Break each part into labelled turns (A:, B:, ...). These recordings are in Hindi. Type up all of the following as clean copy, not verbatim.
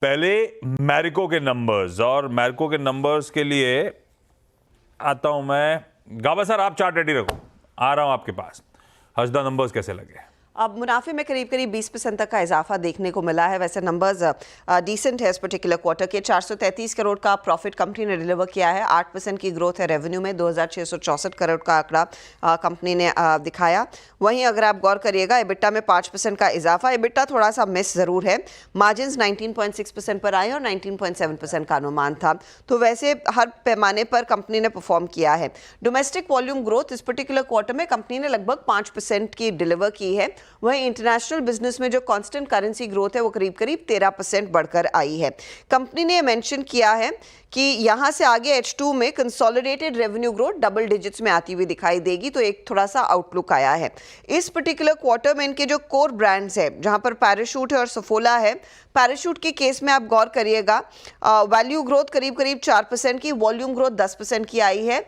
A: पहले मैरिको के नंबर्स, और मैरिको के नंबर्स के लिए आता हूं मैं। गाबा सर, आप चार्ट रेडी रखो, आ रहा हूं आपके पास। हसदा नंबर्स कैसे लगे?
B: अब मुनाफे में करीब 20% तक का इजाफा देखने को मिला है। वैसे नंबर्स डिसेंट है इस पर्टिकुलर क्वार्टर के। 433 करोड़ का प्रॉफिट कंपनी ने डिलीवर किया है। 8% की ग्रोथ है रेवेन्यू में। 2664 करोड़ का आंकड़ा कंपनी ने दिखाया। वहीं अगर आप गौर करिएगा, एबिटा में 5% का इजाफा। एबिटा थोड़ा सा मिस ज़रूर है। मार्जिन 19.6% पर आए और 19.7% का अनुमान था। तो वैसे हर पैमाने पर कंपनी ने परफॉर्म किया है। डोमेस्टिक वॉल्यूम ग्रोथ इस पर्टिकुलर क्वार्टर में कंपनी ने लगभग 5% की डिलीवर की है। वहीं इंटरनेशनल बिजनेस में जो कांस्टेंट करेंसी ग्रोथ है वो करीब 13% बढ़कर आई है। कंपनी ने मेंशन किया है कि यहां से आगे H2 में consolidated revenue growth double digits में आती हुई दिखाई देगी। तो एक थोड़ा सा आउटलुक आया है। इस पर्टिकुलर क्वार्टर में इनके जो कोर ब्रांड्स है, जहां पर पैराशूट है और सफोला है। पैराशूट के केस में आप गौर करिएगा, वैल्यू ग्रोथ करीब 4% की, वॉल्यूम ग्रोथ 10% की आई है।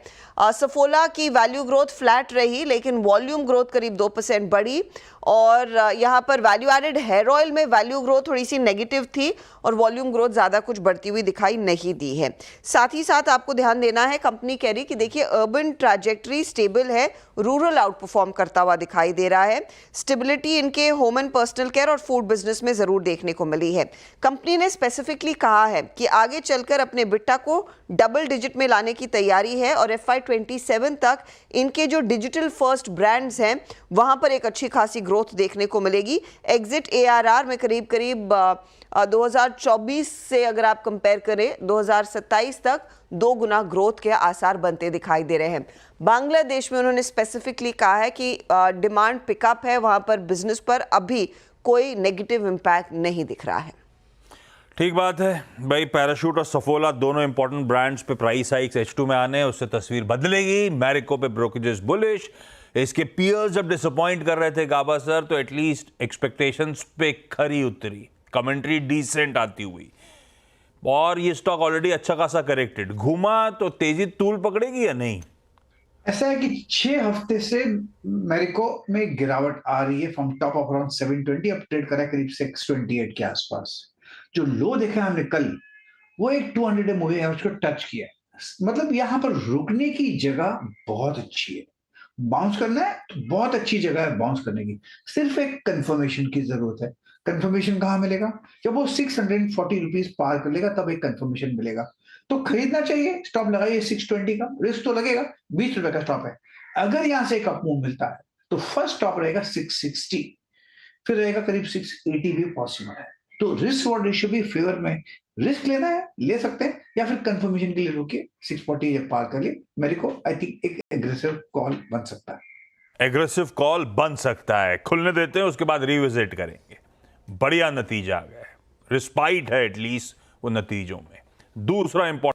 B: सफोला की वैल्यू ग्रोथ फ्लैट रही, लेकिन वॉल्यूम ग्रोथ करीब 2% बढ़ी। और यहाँ पर वैल्यू एडेड हेयर ऑयल में वैल्यू ग्रोथ थोड़ी सी नेगेटिव थी और वॉल्यूम ग्रोथ ज़्यादा कुछ बढ़ती हुई दिखाई नहीं दी है। साथ ही साथ आपको ध्यान देना है, कंपनी कह रही कि देखिए अर्बन ट्रैजेक्टरी स्टेबल है, रूरल आउट परफॉर्म करता हुआ दिखाई दे रहा है। स्टेबिलिटी इनके होम एंड पर्सनल केयर और फूड बिजनेस में ज़रूर देखने को मिली है। कंपनी ने स्पेसिफिकली कहा है कि आगे चलकर अपने बिट्टा को डबल डिजिट में लाने की तैयारी है और FY27 तक इनके जो डिजिटल फर्स्ट ब्रांड्स हैं वहां पर एक अच्छी खासी ग्रोथ देखने को मिलेगी। एग्जिट ARR में करीब 2024 से अगर आप कंपेयर करें 2027 तक 2 गुना ग्रोथ के आसार बनते दिखाई दे रहे हैं। बांग्लादेश में उन्होंने स्पेसिफिकली कहा है कि डिमांड पिकअप है, वहां पर बिजनेस पर अभी कोई नेगेटिव इंपैक्ट नहीं दिख रहा है।
A: ठीक बात है भाई। पैराशूट और सफोला दोनों इंपॉर्टेंट ब्रांड्स पे प्राइस हाइक्स H2 में आने, उससे तस्वीर बदलेगी। मैरिको पे ब्रोकरेजेस बुलिश, इसके पीयर्स जब डिसअपॉइंट कर रहे थे गाबा सर, तो एटलीस्ट एक्सपेक्टेशंस पे खरी उतरी, कमेंट्री डिसेंट आती हुई, और ये स्टॉक ऑलरेडी अच्छा खासा करेक्टेड घूमा। तो तेजी तूल पकड़ेगी या नहीं?
C: ऐसा है कि 6 हफ्ते से मैरिको में गिरावट आ रही है। फ्रॉम टॉप ऑफ अराउंड 720 अब ट्रेड करा है करीब 628 के आसपास। जो लो देखा हमने कल, वो एक 200 डे मूवी एवरेज को टच किया है। मतलब यहां पर रुकने की जगह बहुत अच्छी है। बाउंस करना है तो बहुत अच्छी जगह है बाउंस करने की। सिर्फ एक कंफर्मेशन की जरूरत है। कंफर्मेशन कहां मिलेगा? जब वो 640 रुपीज पार कर लेगा तब एक कंफर्मेशन मिलेगा। तो खरीदना चाहिए। स्टॉप लगाइए 620 का, रिस्क तो लगेगा, 20 रुपए का स्टॉप है। अगर यहां से एक अप मूव मिलता है तो फर्स्ट स्टॉप रहेगा 660, फिर रहेगा करीब 680 भी पॉसिबल है। तो रिस्क और रेशियो भी फेवर में। रिस्क लेना है ले सकते हैं, या फिर कंफर्मेशन के लिए रुकिए। 640 जब पार कर लिए, मेरे को आई थिंक एक एग्रेसिव कॉल बन सकता है।
A: एग्रेसिव कॉल बन सकता है, खुलने देते हैं, उसके बाद रिविजिट करेंगे। बढ़िया नतीजा आ गया है, रिस्पाइट है एटलीस्ट वो नतीजों में। दूसरा इंपॉर्टेंट